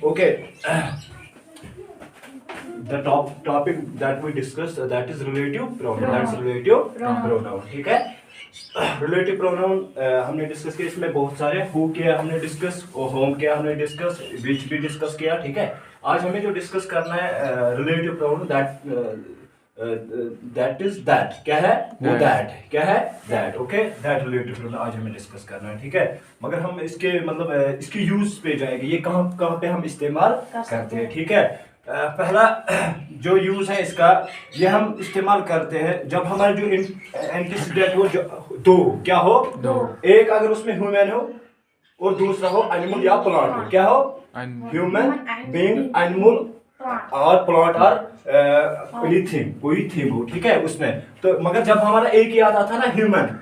Okay. The topic that we discussed, that is relative pronoun. That's relative pronoun. ठीक है. Relative pronoun हमने discuss किया, इसमें बहुत सारे who किया हमने डिस्कस, और home किया हमने डिस्कस, which भी डिस्कस किया. ठीक है. आज हमें जो डिस्कस करना है relative pronoun, that is that. क्या है वो? that. क्या है that. Okay, that relative pronoun आज हमें डिस्कस करना है. ठीक है. मगर हम इसके मतलब इसकी यूज पे जाएंगे, ये कहाँ पे हम इस्तेमाल करते हैं. ठीक है. पहला जो यूज है इसका, ये हम इस्तेमाल करते हैं जब हमारे जो एंटीसीडेंट हो, जो दो क्या हो, दो, एक अगर उसमें ह्यूमन हो और दूसरा हो एनिमल या प्लांट हो. क्या हो? ह्यूमन बीइंग, एनिमल और प्लांट और एनीथिंग, कोई थिंग हो. ठीक है. उसमें तो मगर जब हमारा एक ही आता था ना ह्यूमन,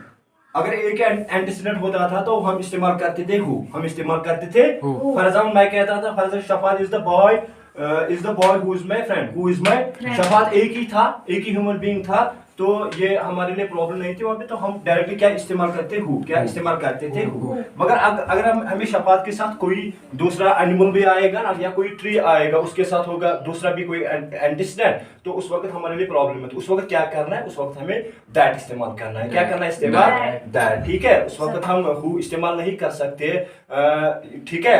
अगर एक एंटीसीडेंट होता था तो हम इस्तेमाल करते थे हु. हम इस्तेमाल करते थे फॉर एग्जांपल मैं कहता था for example Shafat is the boy who is my friend, who is my. Shafat एक ही था, एक ही ह्यूमन बीइंग था, तो ये हमारे लिए प्रॉब्लम नहीं थी वहाँ पे. तो हम डायरेक्टली क्या इस्तेमाल करते हु, क्या इस्तेमाल करते थे हु. मगर अगर हमें शफात के साथ कोई दूसरा एनिमल भी आएगा ना, या कोई ट्री आएगा उसके साथ होगा दूसरा भी कोई एंटीसीडेंट, तो उस वक्त हमारे लिए प्रॉब्लम है. तो उस वक्त क्या करना है, उस वक्त हमें दैट इस्तेमाल करना है. क्या करना है? इस्तेमाल दैट. ठीक है. उस वक्त हम हु इस्तेमाल नहीं कर सकते. ठीक है.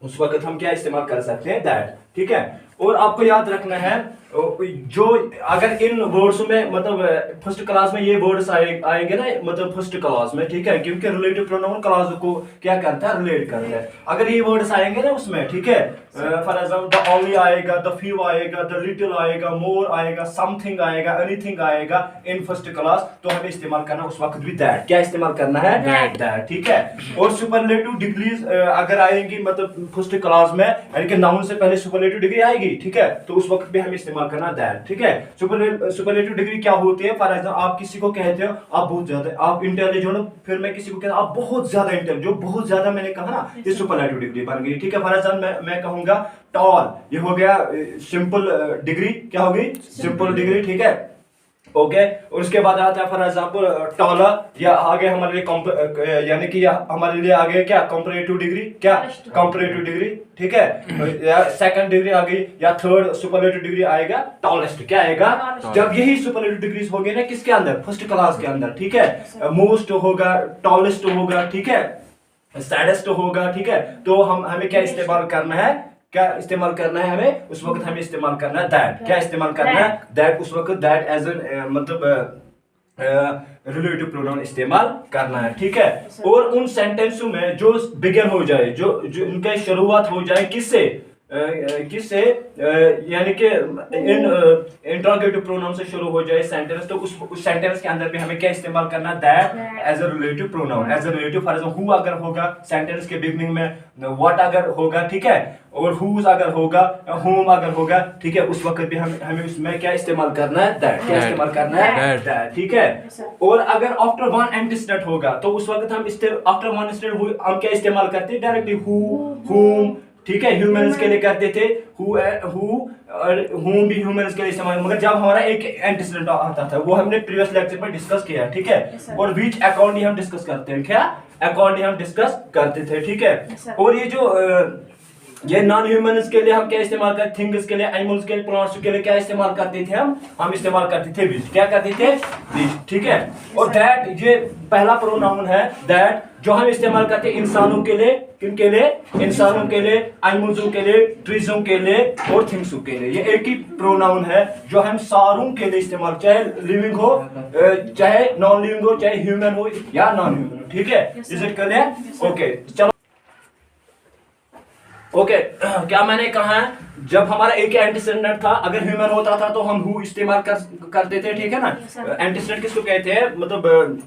उस वक्त हम क्या इस्तेमाल कर सकते हैं? दैट. ठीक है. और आपको याद रखना है, जो अगर इन वर्ड्स में मतलब फर्स्ट क्लास में ये वर्ड्स आएंगे ना, मतलब फर्स्ट क्लास में. ठीक है. क्योंकि रिलेटिव प्रोनाउन क्लास को क्या करता है, रिलेट करता है. अगर ये वर्ड्स आएंगे ना उसमें, ठीक है, फॉर एग्जांपल द ओनली आएगा, द फ्यू आएगा, द लिटिल आएगा, मोर आएगा, समथिंग आएगा, एनीथिंग आएगा इन फर्स्ट क्लास, तो हमें इस्तेमाल करना उस वक्त भी दैट. क्या इस्तेमाल करना है? दैट. ठीक है. और सुपरलेटिव डिग्रीज अगर आएंगी मतलब फर्स्ट क्लास में, यानी कि नाउन से पहले सुपरलेटिव डिग्री आएगी. ठीक है. तो उस वक्त भी हमें इस्तेमाल करना दैट. ठीक है. सुपरलेटिव डिग्री क्या होती है? फॉर एग्जांपल आप किसी को कहते हो आप बहुत ज्यादा, आप इंटेलिजेंट हो, फिर मैं किसी को कहता हूं आप बहुत ज्यादा इंटेलिजेंट, जो बहुत ज्यादा मैंने कहा ना, ये सुपरलेटिव डिग्री बन गई. ठीक है. फॉर एग्जांपल मैं कहूंगा टॉल, ये हो गया सिंपल डिग्री. क्या होगी? Simple degree. ठीक है. ओके. और उसके बाद आता है फॉर एग्जांपल टॉलर, या आगे हमारे लिए यानी कि हमारे लिए आगे क्या कंपैरेटिव डिग्री, क्या कंपैरेटिव डिग्री. ठीक है. या सेकंड डिग्री आ गई, या थर्ड सुपरलेटिव डिग्री आएगा टॉलेस्ट. क्या आएगा? जब यही सुपरलेटिव डिग्रीज हो गए ना किसके अंदर, फर्स्ट क्लास के अंदर. ठीक है. मोस्ट होगा, टॉलेस्ट होगा. ठीक है. सैडेस्ट होगा. ठीक है. तो हमें क्या इस्तेमाल करना है, क्या इस्तेमाल करना है हमें उस वक्त, हमें इस्तेमाल करना है दैट. क्या इस्तेमाल करना है? दैट. उस वक्त दैट एज एन मतलब रिलेटिव प्रोनाउन इस्तेमाल करना है. ठीक है. और उन सेंटेंसों में जो बिगिन हो जाए, जो उनका शुरुआत हो जाए किससे, किससे, यानी कि इंट्रोगेटिव प्रोनाउन से शुरू हो जाए सेंटेंस, तो उस सेंटेंस के अंदर भी हमें क्या इस्तेमाल करना? That as a relative pronoun. As a relative for example who अगर होगा सेंटेंस के बिगिनिंग में, व्हाट अगर होगा. ठीक है. और हुज अगर होगा, होम अगर होगा. ठीक है. उस वक्त भी हमें उसमें क्या इस्तेमाल करना है? दैट. क्या इस्तेमाल करना है? दैट. ठीक है. और अगर आफ्टर वन एंटीसीडेंट होगा तो उस वक्त हम आफ्टर वन एंटीसीडेंट हम क्या इस्तेमाल करते हैं? डायरेक्टली हु, हुम. ठीक है. ह्यूमंस के लिए करते थे हूम भी ह्यूमंस के लिए इस्तेमाल. मगर जब हमारा एक एंटीसीडेंट आता था, वो हमने प्रीवियस लेक्चर में डिस्कस किया. ठीक है. और व्हिच अकॉर्डिंग हम डिस्कस करते हैं, क्या अकॉर्डिंग हम डिस्कस करते थे. ठीक है. और ये जो ये नॉन ह्यूमंस के लिए हम क्या इस्तेमाल करते, थिंग्स के लिए, एनिमल्स के लिए, प्लांट्स के लिए क्या इस्तेमाल करते थे हम इस्तेमाल करते थे विच. क्या करते थे? विच. ठीक है. और दैट ये पहला प्रोनाउन है दैट, जो हम इस्तेमाल करते हैं इंसानों के लिए. किनके लिए? इंसानों के लिए, एनिमल्सों के लिए, ट्रीजों के लिए और थिंग्सों के लिए. ये एक ही प्रोनाउन है जो हम सारों के लिए इस्तेमाल, चाहे लिविंग हो, चाहे नॉन लिविंग हो, चाहे ह्यूमन हो या नॉन ह्यूमन हो. ठीक है. Is it clear? ओके. चलो. ओके. क्या मैंने कहा है, जब हमारा एक एंटीसीडेंट था, अगर ह्यूमन होता था तो हम हु इस्तेमाल करते थे. ठीक है ना. एंटीसीडेंट किसको कहते हैं, मतलब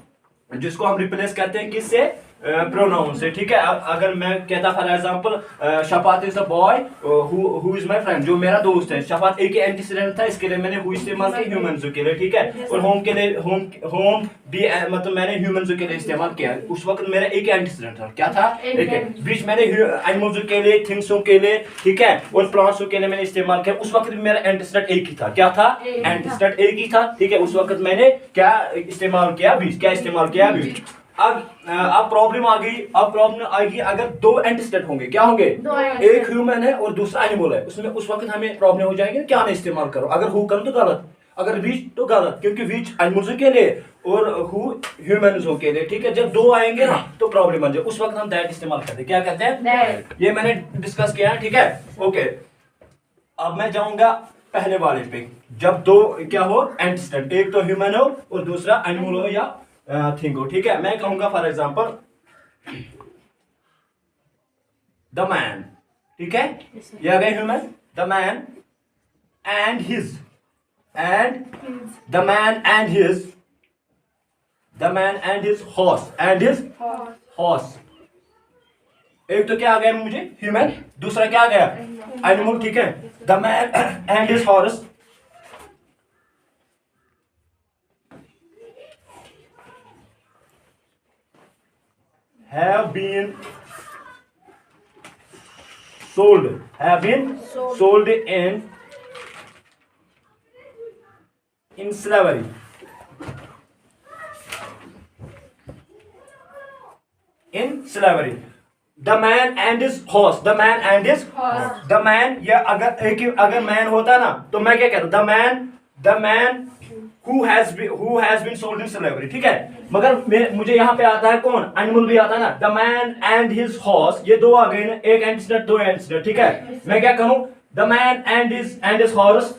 जिसको हम रिप्लेस करते हैं किससे, प्रोनाउन से. ठीक है. अगर मैं कहता for example Shafat is the boy who is my friend, जो मेरा दोस्त है. शफात एक एंटीसीडेंट था, इसके लिए मैंने हु इस्तेमाल किया ह्यूमंस के लिए. ठीक है. और होम के लिए होम भी मतलब मैंने ह्यूमंस के लिए इस्तेमाल किया. उस वक्त मेरा एक एंटीसीडेंट था. क्या था? एक. बीच मैंने एनिमल्स के लिए, थिंग्सों के लिए, ठीक है, और प्लांट्स के लिए मैंने इस्तेमाल किया. उस वक्त मेरा एंटीसीडेंट एक ही था. क्या था? एंटीसीडेंट एक ही था. ठीक है. उस वक्त मैंने क्या इस्तेमाल किया? बीच. क्या इस्तेमाल किया? बीच. अब प्रॉब्लम आ गई। अब प्रॉब्लम आएगी अगर दो एंटीस्टेट होंगे, क्या होंगे? एक ह्यूमन है और दूसरा एनिमल है, उसमें उस वक्त हमें प्रॉब्लम हो जाएगी क्या नहीं इस्तेमाल करो। अगर हु करो तो गलत, अगर विच तो गलत, क्योंकि विच एनिमल्स के लिए और हु ह्यूमन्स के लिए, ठीक है। जब दो आएंगे ना तो प्रॉब्लम बन जाए, उस वक्त हम दैट इस्तेमाल करते हैं। क्या कहते हैं? ये मैंने डिस्कस किया है, ठीक है। ओके, अब मैं जाऊंगा पहले वाले पे। जब दो क्या हो एंटीस्टेट, एक तो ह्यूमन हो और दूसरा एनिमल हो या थिंग हो, ठीक है। मैं कहूंगा फॉर एग्जांपल द मैन, ठीक है। ये आ गए human, the man and his, and the man and his, the man and his horse, and his horse. एक तो क्या आ गया मुझे? ह्यूमन। दूसरा क्या आ गया? एनिमल, ठीक है। The man and his horse have been sold in slavery. In slavery. The man and his horse, the man and his horse. The man, या अगर मैन होता ना तो मैं क्या कहता? the man who has been sold in slavery, ठीक है। मगर मुझे यहाँ पे आता है कौन? एनिमल भी आता है ना। The man and his horse, ये दो आ गए ना, एक एंटीस्टेट दो एंटीस्टेट, ठीक है। मैं क्या कहूँ? The man and his horse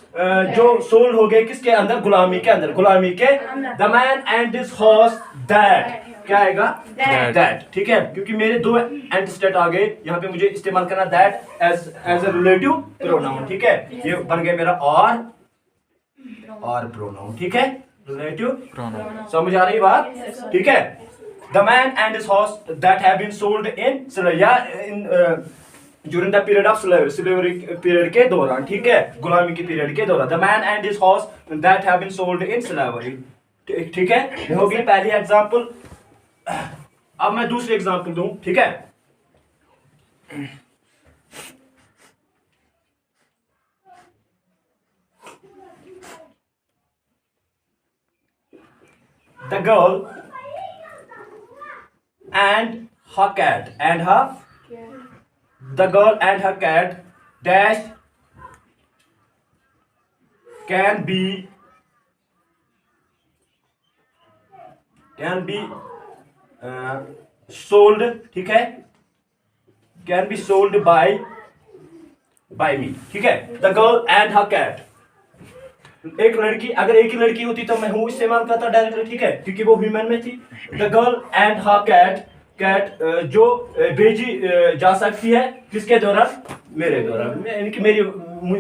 जो सोल्ड हो गए किसके अंदर? गुलामी के अंदर, गुलामी के। The man and his horse that, क्या आएगा? दैट, ठीक है। क्योंकि मेरे दो एंटीस्टेट आ गए, यहाँ पे मुझे इस्तेमाल करना that as a relative pronoun, ठीक है। ये बन गया मेरा और प्रोनाउन, ठीक है, रिलेटिव प्रोनाउन। समझ आ रही बात? ठीक है। The man and his horse that have been sold in during the period of slavery period के दौरान, ठीक है, गुलामी के पीरियड के दौरान। The man and his horse that have been sold in slavery, ठीक है। ये हो गई पहली एग्जांपल। अब मैं दूसरी एग्जांपल दूं, ठीक है। The girl and her cat the girl and her cat dash can be sold, ठीक है, can be sold by me, ठीक है। The girl and her cat, एक लड़की, अगर एक ही लड़की होती तो मैं हूँ इस्तेमाल करता डायरेक्टली, ठीक है, क्योंकि वो ह्यूमन में थी। The girl and her cat जो भेजी जा सकती है किसके द्वारा? मेरे द्वारा, यानी कि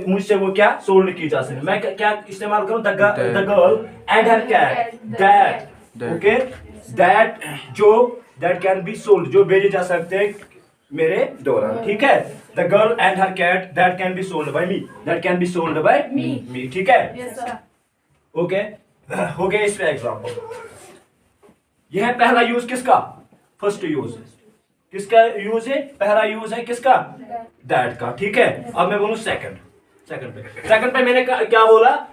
मुझसे वो क्या सोल्ड की जा सकती है। मैं क्या इस्तेमाल करूँ? The girl and her cat that, okay, that जो दैट कैन बी सोल्ड, जो भेजे जा सकते हैं मेरे द्वारा, ठीक है। The girl and her cat that can be sold by me, that can be sold by me, ठीक है। ओके, हो गया इस पे एग्जांपल। यह है पहला यूज किसका? फर्स्ट यूज किसका यूज है? पहला यूज है किसका? दैट का, ठीक है। अब मैं बोलूं सेकंड पे मैंने क्या बोला?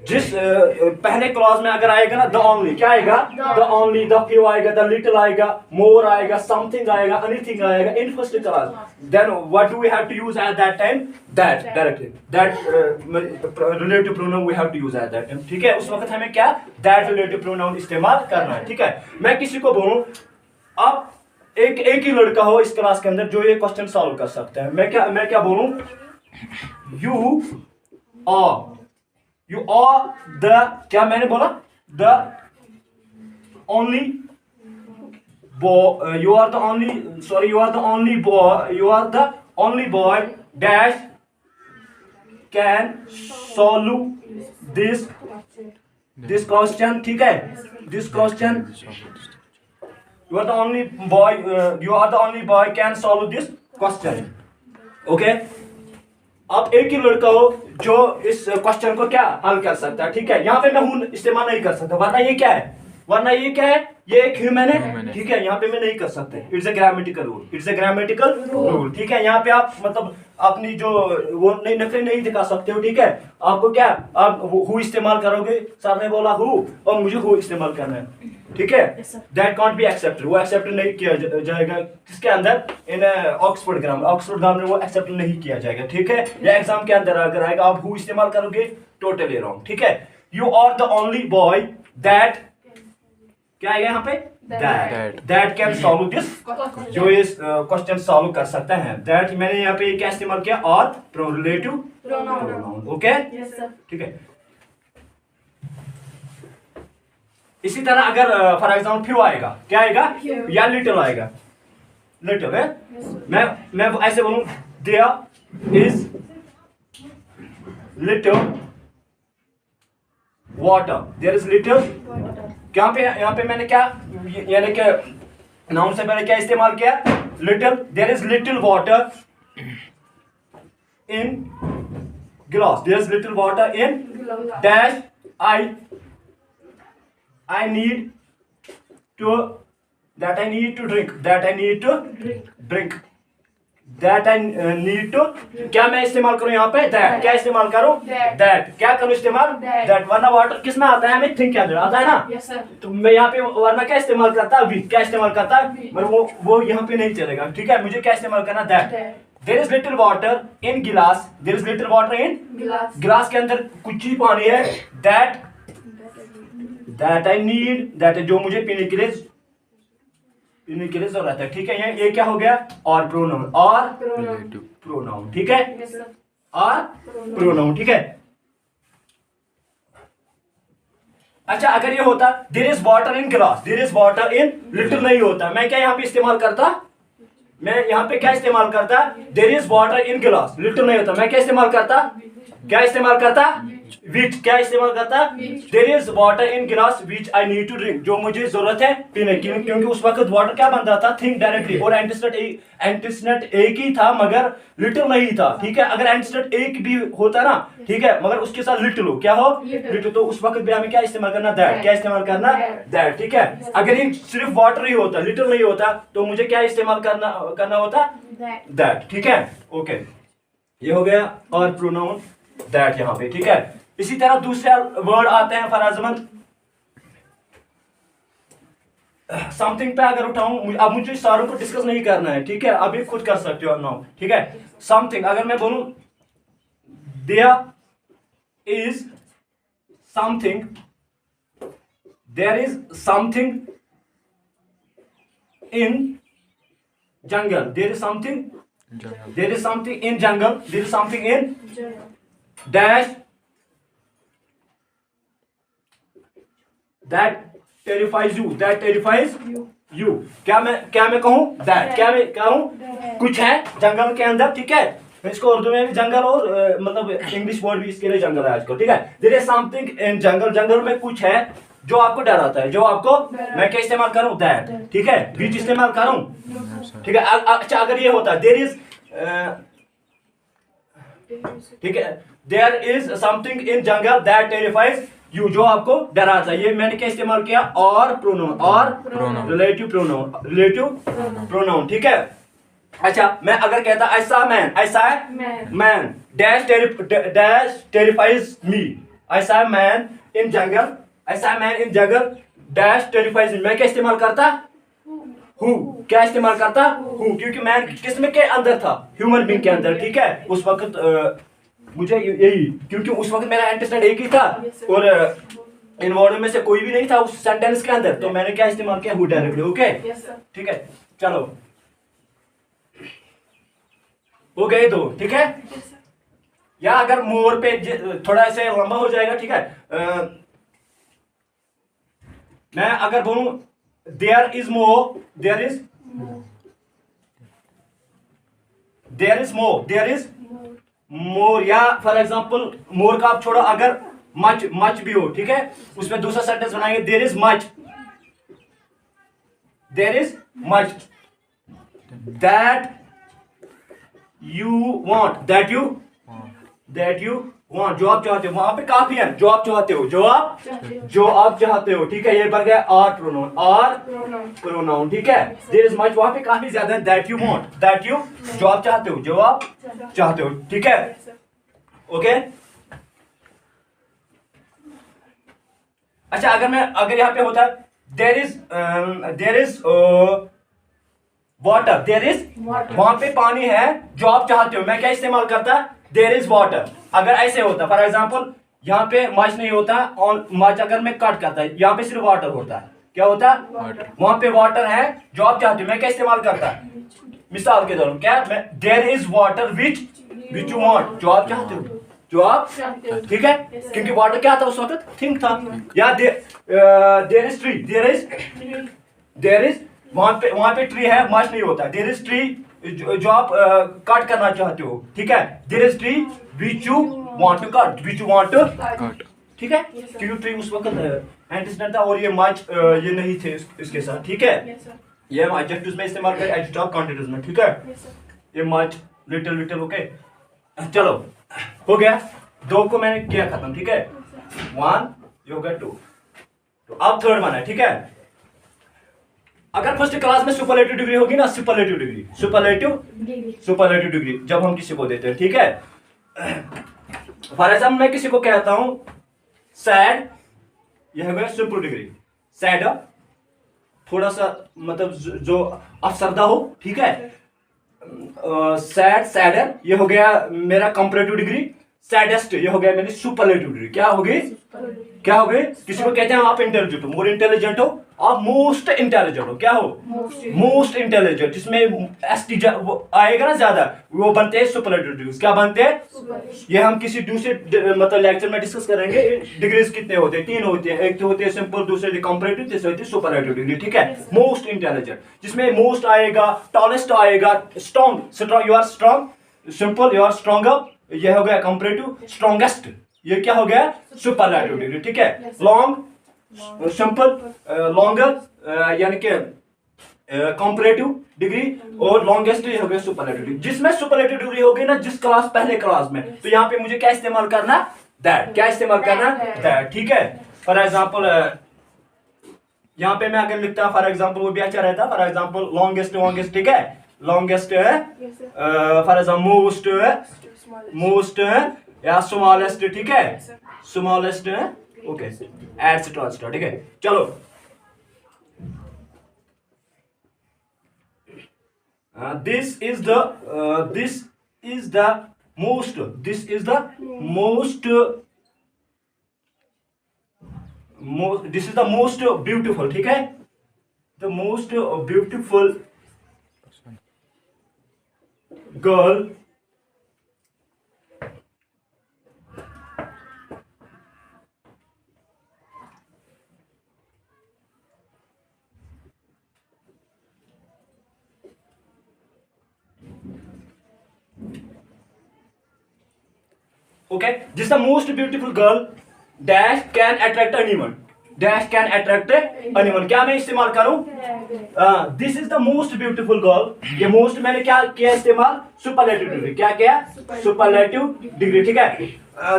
जिस पहले क्लॉज में अगर आएगा ना द ओनली, क्या आएगा? द ओनली, द फ्यू आएगा, द लिटिल आएगा, मोर आएगा, समथिंग आएगा, एनीथिंग आएगा in first clause, then what do we have to use at that time? That, directly that relative pronoun we have to use at that time, ठीक है। उस वक्त हमें क्या? दैट रिलेटिव प्रोनाउन इस्तेमाल करना है, ठीक है। मैं किसी को बोलूं, अब एक ही लड़का हो इस क्लास के अंदर जो ये क्वेश्चन सॉल्व कर सकता है, मैं क्या बोलूं? यू आर द, क्या मैंने बोला? The only boy, you are the only boy dash can solve this question, ठीक है, this question. You are the only boy can solve this question. Okay? अब एक ही लड़का हो जो इस क्वेश्चन को क्या हल कर सकता है, ठीक है। यहाँ पे मैं हूं इस्तेमाल नहीं कर सकता, वरना ये क्या है? वरना ये क्या है, ये एक ह्यूमन Human है, है। ठीक है, यहाँ पे मैं नहीं कर सकते, it's a grammatical rule, it's a grammatical rule, ठीक है। यहाँ पे आप मतलब अपनी जो वो नहीं नकली नहीं दिखा सकते हो, ठीक है। आपको क्या, आप हु इस्तेमाल करोगे, सर ने बोला हु और मुझे हु इस्तेमाल करना है, ठीक है। Yes, sir. That can't be accepted, वो एक्सेप्ट नहीं किया जाएगा किसके अंदर, इन ऑक्सफोर्ड ग्रामर में वो एक्सेप्ट नहीं किया जाएगा, ठीक है। या एग्जाम के अंदर अगर आएगा आप हु इस्तेमाल करोगे, टोटली रॉन्ग, ठीक है। You are the only boy that, क्या आएगा यहाँ पे, दैट कैन सॉल्व दिस, जो इस क्वेश्चन सॉल्व कर सकता है। दैट मैंने यहाँ पे क्या इस्तेमाल किया, और relative pronoun, okay, Yes, sir. ठीक है। इसी तरह अगर फॉर एग्जाम्पल फ्यू आएगा, क्या आएगा, Few. या लिटिल आएगा, लिटिल है, Yes, sir. मैं ऐसे बोलूं, there is little water, there is little, यहाँ पे मैंने क्या, यानी कि नाउन से पहले क्या इस्तेमाल किया, little, there is little water in glass, there is little water in dash, I need to, that I need to drink, that I need to drink, that I need to, क्या मैं इस्तेमाल करूं यहाँ पे, that, क्या इस्तेमाल करूं, that, क्या करूं इस्तेमाल, that, वरना वाटर किस में आता है, हमें think के अंदर आता है ना, Yes, sir. तो मैं यहाँ पे वरना क्या इस्तेमाल करता, we, क्या इस्तेमाल करता, मगर वो यहाँ पे नहीं चलेगा, ठीक है। मुझे क्या इस्तेमाल करना, that, there is little water in glass, there is little water in Glass. Glass के अंदर कुछ ही पानी है, that I need, that जो मुझे पीने के लिए जरूरत है, ठीक है। ये क्या हो गया, और प्रोनाउन, और प्रोनाउन, ठीक है, Yes, sir. और प्रोनाउन, ठीक है। अच्छा अगर ये होता there is water in glass, there is water in little नहीं होता, मैं क्या यहाँ पे इस्तेमाल करता, मैं यहाँ पे क्या इस्तेमाल करता, there is water in glass, little नहीं होता, मैं क्या इस्तेमाल करता, विच, क्या इस्तेमाल करता, there is water in glass which I need to drink, जो मुझे जरूरत है पीने की, क्योंकि उस वक्त वाटर क्या बनता था, थिंक डायरेक्टली, और एंटीसिडेंट एक ही था मगर लिटिल नहीं था, ठीक है। अगर एंटीसिडेंट एक भी होता ना, ठीक है, मगर उसके साथ लिटिल हो, क्या हो, लिटिल, तो उस वक्त भी हमें क्या इस्तेमाल करना, दैट, क्या इस्तेमाल करना, दैट, ठीक है। अगर ये सिर्फ वाटर ही होता, लिटिल नहीं होता, तो मुझे क्या इस्तेमाल करना होता, दैट, ठीक है, ओके। ये हो गया और प्रोनाउन दैट यहाँ पे, ठीक है। इसी तरह दूसरे वर्ड आते हैं, फॉर एग्जाम्पल समथिंग पे अगर उठाऊं, अब मुझे सारों को डिस्कस नहीं करना है, ठीक है, अभी खुद कर सकते हो नाउ, ठीक है। समथिंग, अगर मैं बोलूं there is something, there is something in jungle, there is something, there is something in jungle, there is something in dash that terrifies you, that terrifies you, क्या मैं कहूँ, that, क्या मैं कहूँ, कुछ है जंगल के अंदर, ठीक है। इसको उर्दू में भी जंगल और मतलब इंग्लिश वर्ड भी इसके लिए जंगल है आजकल, ठीक है। there is something in जंगल, जंगल में कुछ है जो आपको डराता है, जो आपको, मैं क्या इस्तेमाल करूं, दैट, ठीक है, बीच इस्तेमाल करूं, ठीक है। अच्छा अगर ये होता देयर इज, ठीक है, there is something in jungle that terrifies you, जो आपको डराता है, ये मैंने क्या इस्तेमाल किया, और प्रोनाउन, और रिलेटिव प्रोनाउन, ठीक है। अच्छा मैं अगर कहता आई सा मैन डैश टेरिफाइज मी, आई सा मैन इन जंगल, ऐसा मैन इन जंगल डैश टेरिफाइज मी, मैं क्या इस्तेमाल करता, हु, क्या इस्तेमाल करता, हु, क्योंकि मैन किसमें के अंदर था, ह्यूमन बीइंग के अंदर, ठीक है। उस वक्त मुझे यही, क्योंकि उस वक्त मेरा एंटीसिडेंट एक ही था और इन वर्डों में से कोई भी नहीं था उस सेंटेंस के अंदर, तो मैंने क्या इस्तेमाल किया, हु डायरेक्टली, ओके, ठीक है। चलो हो गए दो, ठीक है। या अगर मोर पे थोड़ा ऐसे लंबा हो जाएगा, ठीक है। मैं अगर बोलूं there is more, there is more, या फॉर एग्जांपल मोर का आप छोड़ो, अगर मच भी हो, ठीक है, उसमें दूसरा सेंटेंस बनाएंगे, there is much that you that you want, जो आप चाहते हो। वहां पे काफी है, जो आप चाहते हो, जो आप चाहते हो, ठीक है। ये बन गया आर प्रोनाउन, ठीक है। देयर इज मच, वहां पे काफी ज्यादा है। That you want, that you जो आप चाहते हो, जो आप चाहते हो, ठीक है। ओके। अच्छा, अगर यहाँ पे होता there is water, there is, वहां पे पानी है जो आप चाहते हो, मैं क्या इस्तेमाल करता, देयर इज वाटर। अगर ऐसे होता, फॉर एग्जाम्पल यहाँ पे मच नहीं होता, और मच अगर मैं कट करता, यहाँ पे सिर्फ वाटर होता है, क्या होता, वहां पे वाटर है जो आप चाहते हो, मैं क्या इस्तेमाल करता, मिसाल के तौर क्या, मैं there is water which you want, जो आप चाहते हो, जो आप, ठीक है। क्योंकि वाटर क्या था उस वक्त, थिंक था। या there is tree, there is वहां पे ट्री है, मच नहीं होता, देयर इज ट्री जो आप कट करना चाहते हो, ठीक है। There is tree which you want to cut, which you want to cut, ठीक है। क्योंकि ट्री उस वक्त एंटीसिडेंट था, और ये मच ये नहीं थे इसके साथ, ठीक है। ये हम एडजेक्टिव्स में इस्तेमाल करें, एडजेक्टिव कॉन्टिन्यूस में, ठीक है। ये मच, लिटिल, ओके। चलो, हो गया, दो को मैंने किया खत्म, ठीक है। 1, ये हो गया 2, तो अब थर्ड वन है, ठीक है। अगर फर्स्ट क्लास में सुपरलेटिव डिग्री होगी ना, सुपरलेटिव डिग्री जब हम किसी को देते हैं, ठीक है। फॉर एग्जाम्पल मैं किसी को कहता हूं सैड, यह हो गया सुपर डिग्री। सैड थोड़ा सा मतलब जो अफसरदा हो, ठीक है। सैडर, ये हो गया मेरा कंपैरेटिव डिग्री। सैडेस्ट, ये हो गया मेरी सुपरलेटिव डिग्री। क्या होगी, किसी को कहते हैं आप इंटेलिजेंट हो, मोर इंटेलिजेंट हो, आप मोस्ट इंटेलिजेंट हो, क्या हो, मोस्ट इंटेलिजेंट, जिसमें एसटी आएगा ना ज्यादा, वो बनते हैं सुपरलेटिव डिग्रीज। क्या बनते हैं, ये हम किसी दूसरे मतलब लेक्चर में डिस्कस करेंगे। डिग्रीज कितने होते हैं, 3 होते हैं, एक तो होती है सिंपल, दूसरे कंपैरेटिव, तीसरी होती है सुपरलेटिव डिग्री, ठीक है। मोस्ट इंटेलिजेंट, जिसमें मोस्ट आएगा, टॉलेस्ट आएगा, strong, you are strong, simple, you are stronger, ये हो गया कंपैरेटिव, स्ट्रॉन्गेस्ट, ये क्या हो गया, सुपरलेटिव डिग्री, ठीक है। लॉन्ग, सिंपल, लॉन्गर, यानी कि कंपैरेटिव डिग्री, और लॉन्गेस्ट ये हो गया सुपरलेटिव डिग्री। जिसमें सुपरलेटिव डिग्री होगी ना, जिस क्लास, पहले क्लास में, तो यहाँ पे मुझे क्या इस्तेमाल करना, दैट, क्या इस्तेमाल करना, दैट, ठीक है। फॉर एग्जाम्पल यहाँ पे मैं अगर लिखता, फॉर एग्जाम्पल वो भी अच्छा रहता, फॉर एग्जाम्पल लॉन्गेस्ट, ठीक है। लॉन्गेस्ट है, फॉर एग्जाम्पल मोस्ट है, या स्मॉलेस्ट, ठीक है, स्मॉलेस्ट है, ओके, एटसेट्रा, ठीक है। चलो, this is the most beautiful, ठीक है, the most beautiful girl okay, this is the most beautiful girl dash can attract anyone, dash can attract anyone, क्या मैं इस्तेमाल करूं, this is the most beautiful girl, ये most मैंने क्या किया इस्तेमाल, superlative डिग्री, क्या किया, superlative डिग्री, ठीक है।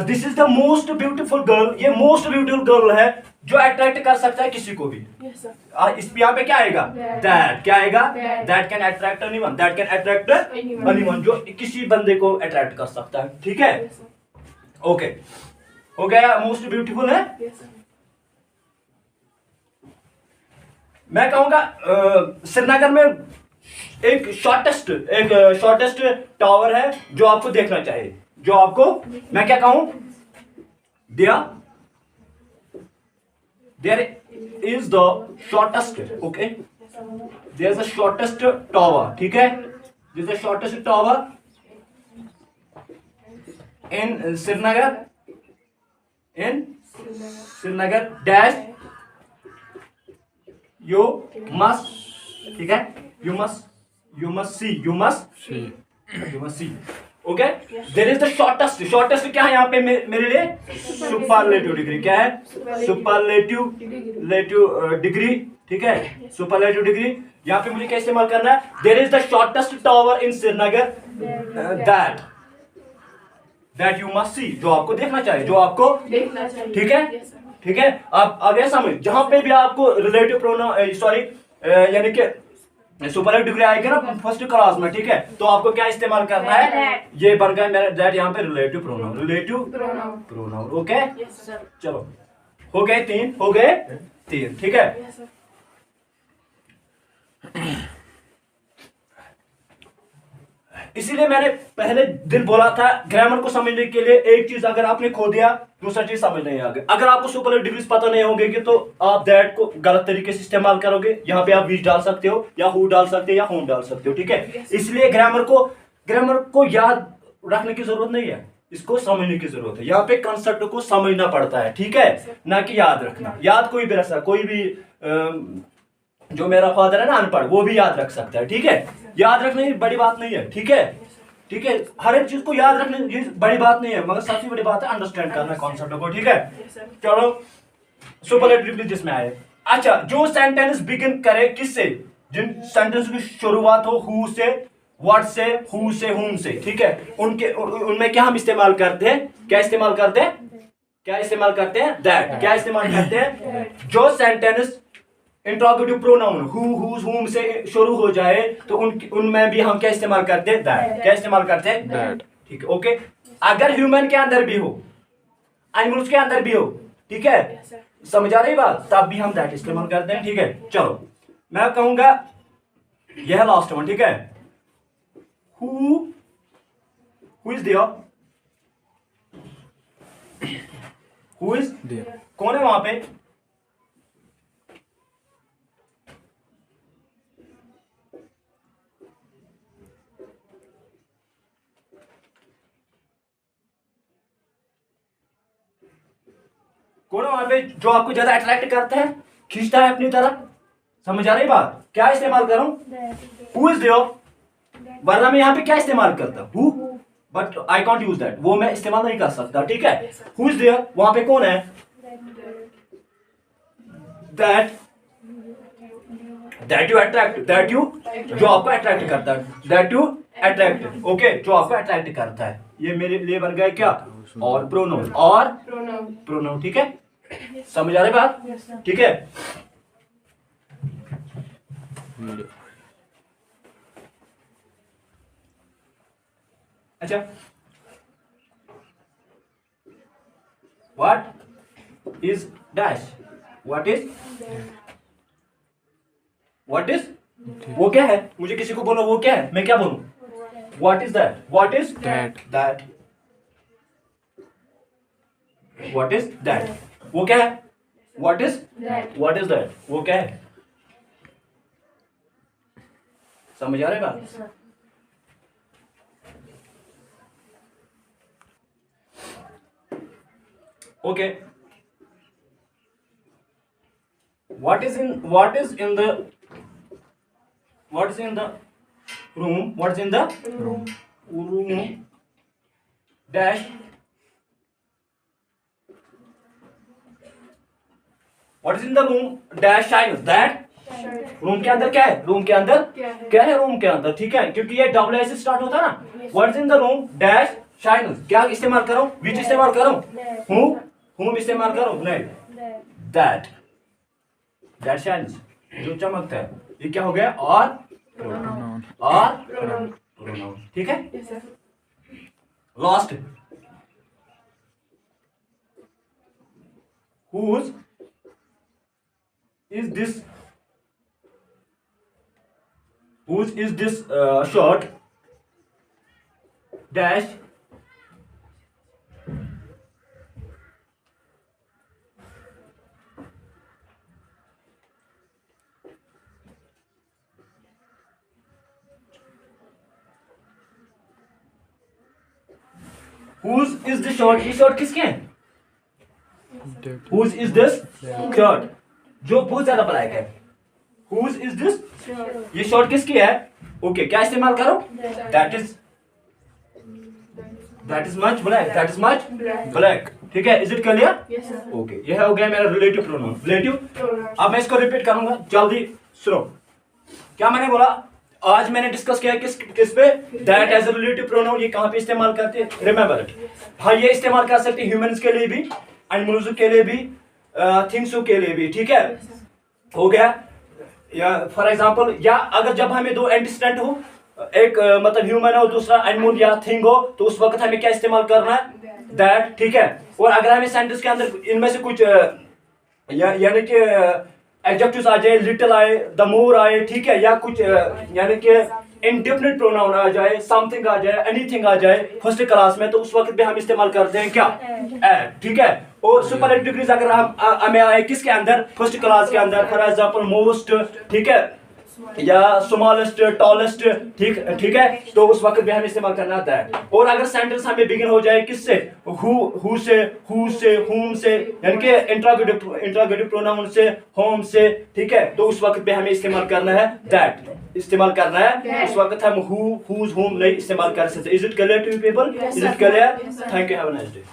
this is the most beautiful girl, ये most beautiful girl है जो अट्रैक्ट कर सकता है किसी को भी। इस यहाँ पे क्या आएगा, that, क्या आएगा, that can attract anyone, that can attract anyone, जो किसी बंदे को अट्रैक्ट कर सकता है, ठीक है। ओके, हो गया, मोस्ट ब्यूटीफुल है। मैं कहूंगा श्रीनगर में एक शॉर्टेस्ट टावर है जो आपको देखना चाहिए, जो आपको, मैं क्या कहूं, there is the shortest, okay, there is the shortest tower, ठीक है, this is the shortest tower in Srinagar, dash you must, ठीक है, you must see, okay, there is the shortest क्या है यहाँ पे मेरे लिए, सुपरलेटिव डिग्री, क्या है, सुपरलेटिव डिग्री, ठीक है, सुपरलेटिव डिग्री। यहाँ पे मुझे क्या इस्तेमाल करना है, there is the shortest tower in Srinagar, that that you must see, जो आपको देखना चाहिए, जो आपको देखना चाहिए। ठीक है, Yes, sir. ठीक है। आप आ गया समझ, जहां पे भी आपको रिलेटिव प्रोनाउन सॉरी यानी कि सुपरलेटिव डिग्री आएगी ना फर्स्ट क्लास में, ठीक है, तो आपको क्या इस्तेमाल करना है, That. ये बन गया मेरा दैट, यहाँ पे relative pronoun, relative Pronoun. Pronoun. Okay, Yes, sir. चलो हो गए तीन, हो गए तीन, ठीक है। Yes, sir. इसीलिए मैंने पहले दिन बोला था, ग्रामर को समझने के लिए एक चीज अगर आपने खो दिया, दूसरा चीज समझ नहीं आ गई। अगर आपको सुपरलेटिव डिग्रीज पता नहीं होंगे तो आप दैट को गलत तरीके से इस्तेमाल करोगे। यहाँ पे आप विच डाल सकते हो, या हु डाल सकते हो, या होम डाल सकते हो, ठीक है। इसलिए ग्रामर को याद रखने की जरूरत नहीं है, इसको समझने की जरूरत है। यहाँ पे कंसेप्ट को समझना पड़ता है, ठीक है, ना कि याद रखना। याद कोई भी रख सकता, कोई भी जो मेरा फादर है ना अनपढ़, वो भी याद रख सकता है, ठीक है। याद रखने की बड़ी बात नहीं है, ठीक है, ठीक है। हर एक चीज को याद रखने ये बड़ी बात नहीं है, मगर सबसे बड़ी बात है अंडरस्टैंड करना कॉन्सेप्ट को, ठीक है। Yes, sir. चलो सुपरलेटिव जिसमें आए, अच्छा, जो सेंटेंस बिगिन करे किससे, जिन सेंटेंस की शुरुआत हो हु से, व्हाट से, हु से, हुम से, ठीक है, उनमें क्या हम इस्तेमाल करते हैं, क्या इस्तेमाल करते हैं, क्या इस्तेमाल करते हैं, दैट। क्या इस्तेमाल करते हैं, जो sentence interrogative pronoun who, whose, whom से शुरू हो जाए तो उनमें भी हम क्या इस्तेमाल करते हैं, दैट। क्या इस्तेमाल करते हैं, दैट, ठीक है, ओके। अगर ह्यूमन के अंदर भी हो, एनिमल्स के अंदर भी हो, ठीक है, Yes, sir. समझ आ रही बात, तब भी हम दैट इस्तेमाल करते हैं, ठीक है। चलो मैं कहूंगा यह लास्ट वन, ठीक है। Who is there, who is there, कौन है वहां पे, कौन है वहां पे जो आपको ज्यादा अट्रैक्ट करता है, खींचता है अपनी तरफ, समझ आ रही बात। क्या इस्तेमाल करूं, हु इज देयर, वरना मैं यहाँ पे क्या इस्तेमाल करता हूँ, but I can't use that, वो मैं इस्तेमाल नहीं कर सकता, ठीक है। हु इज देयर, वहां पे कौन है, that, that you attract, that you, जो आपको अट्रैक्ट करता है, दैट यू अट्रैक्ट, ओके, जो आपको अट्रैक्ट करता है। ये मेरे लिए बन गया क्या, और प्रोनाउन, और Pronoun. प्रोनाउन, ठीक है। समझ आ रही बात, Yes, sir. ठीक है। अच्छा, what is dash, what is, what is, वो क्या है, मुझे किसी को बोलो वो क्या है, मैं क्या बोलूं, what is that, what is that, that, what is that, वो क्या है, what is That. What is that, वो क्या है। समझ आ रही बात, Yes, sir. okay, what is in the what is in the room, what's in the room dash, what is in the room dash shines, that room के अंदर क्या है, रूम के अंदर क्या है, रूम के अंदर, ठीक है, क्योंकि ये डबल एस से स्टार्ट होता है ना। What's in the room dash shines, क्या इस्तेमाल करूं, विच इस्तेमाल करूं, हुम इस्तेमाल करूं, नहीं, दैट, दैट शाइन्स, जो चमकता है, ये क्या हो गया, और प्रोनाउन, ठीक है। Yes, sir. Last, whose is this, whose is this shirt dash whose is this shirt, ये शर्ट किसके हैं, whose is this shirt, जो बहुत ज्यादा ब्लैक है, whose is this, Sure. ये शर्ट किसकी है, ओके, क्या इस्तेमाल करो, that is much black, that is much black, ठीक है। Is it clear, Yes, sir. Okay, यह हो गया मेरा रिलेटिव प्रोनाउन, रिलेटिव। Pronoun. अब मैं इसको रिपीट करूंगा, जल्दी सुनो, क्या मैंने बोला, आज मैंने डिस्कस किया किस पे, that as a relative pronoun ये कहां पे इस्तेमाल करते हैं, रिमेंबर इट। हाँ, ये इस्तेमाल कर सकते हैं ह्यूमंस के लिए भी, एनिमल्स के लिए भी, थिंग्स के लिए भी, ठीक है, हो गया। या फॉर एग्जांपल, या अगर जब हमें दो एंटीसीडेंट हो, एक मतलब ह्यूमन हो, दूसरा एनिमल या थिंग हो, तो उस वक्त हमें क्या इस्तेमाल करना है, दैट, ठीक है। और अगर हमें सेंटेंस के अंदर इनमें से कुछ यानी कि एडजेक्टिव्स आ जाए, लिटिल आए, द मोर आए, ठीक है, या कुछ यानी कि इंडेफिनिट प्रोनाउन आ जाए, समथिंग आ जाए, एनीथिंग आ जाए फर्स्ट क्लास में, तो उस वक्त भी हम इस्तेमाल करते हैं क्या, एट, ठीक है। और सुपरलेटिव डिग्रीज अगर हम हमें आए किसके अंदर, फर्स्ट क्लास के अंदर, फॉर एग्जांपल मोस्ट, ठीक है, या स्मॉलेस्ट, टॉलेस्ट, ठीक है, तो उस वक्त भी हम इस्तेमाल करना आता है। और अगर सेंटेंस हमें बिगिन हो जाए किससे, हु से, हुम से, यानी कि इंट्रोगेटिव प्रोनाउन से, होम से, ठीक है, तो उस वक्त भी हमें इस्तेमाल करना है दैट, इस्तेमाल करना है। उस वक्त हम हु, हुज, होम नहीं इस्तेमाल कर सकते। Is it clear to people? Is it clear? Thank you, have a nice day.